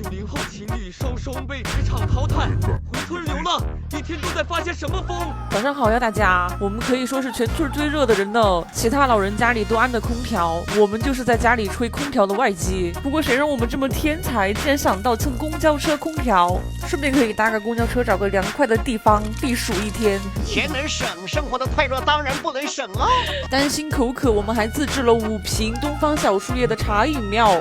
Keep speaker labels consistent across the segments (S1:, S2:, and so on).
S1: 90后情侣双双被职场淘汰，回村流浪，一天都在发些什么疯？
S2: 早上好呀，大家！我们可以说是全村最热的人呢。其他老人家里都安的空调，我们就是在家里吹空调的外机。不过谁让我们这么天才，竟然想到蹭公交车空调，顺便可以搭个公交车，找个凉快的地方避暑一天。
S3: 钱能省，生活的快乐当然不能省哦。
S2: 担心口渴，我们还自制了5瓶东方小树叶的茶饮料。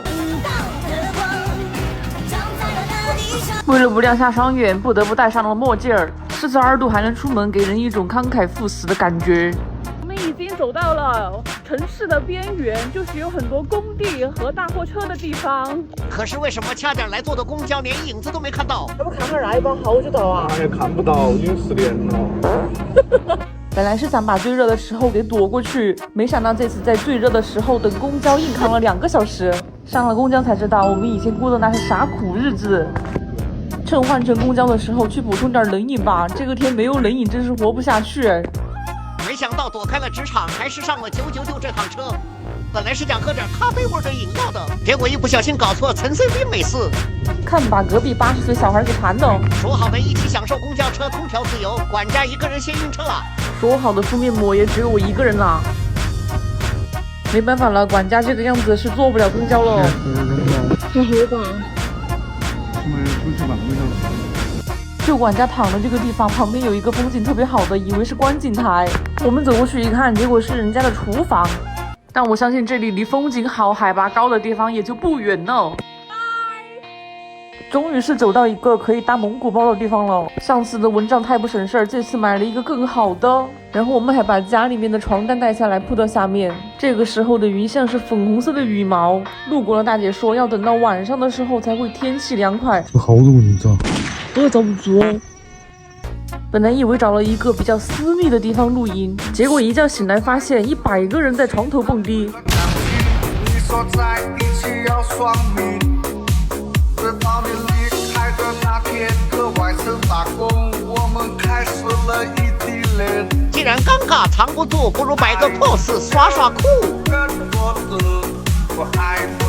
S2: 为了不亮瞎双眼，不得不戴上了墨镜儿。42度还能出门，给人一种慷慨赴死的感觉。我们已经走到了城市的边缘，就是有很多工地和大货车的地方。
S3: 可是为什么掐点来坐的公交连影子都没看到？
S2: 要不看看那一帮好久到啊？
S4: 也看不到，已经10点了。
S2: 本来是想把最热的时候给躲过去，没想到这次在最热的时候等公交硬扛了2个小时。上了公交才知道，我们以前过的那是啥苦日子。趁换乘公交的时候去补充点冷饮吧，这个天没有冷饮真是活不下去。
S3: 没想到躲开了职场，还是上了999这趟车。本来是想喝点咖啡味的饮料的，结果一不小心搞错陈水扁美式。
S2: 看把隔壁80岁小孩给馋的。
S3: 说好的一起享受公交车空调自由，管家一个人先晕车了。
S2: 说好的敷面膜也只有我一个人啦。没办法了，管家这个样子是坐不了公交了。那好吧。就管家躺的这个地方旁边有一个风景特别好的，以为是观景台。我们走过去一看，结果是人家的厨房。但我相信这里离风景好、海拔高的地方也就不远呢。终于是走到一个可以搭蒙古包的地方了。上次的蚊帐太不省事儿，这次买了一个更好的。然后我们还把家里面的床单带下来铺到下面。这个时候的云像是粉红色的羽毛。路过的大姐说，要等到晚上的时候才会天气凉快。
S4: 好多蚊子啊！
S2: 我也遭不住哦。本来以为找了一个比较私密的地方露营，结果一觉醒来发现100个人在床头蹦迪。
S5: 你说在一起要双命，直到你离开的那天，搁外省打工，我们开始了异地恋。
S3: 既然尴尬藏不住，不如摆个 pose 耍耍酷。
S5: 人说的我爱你。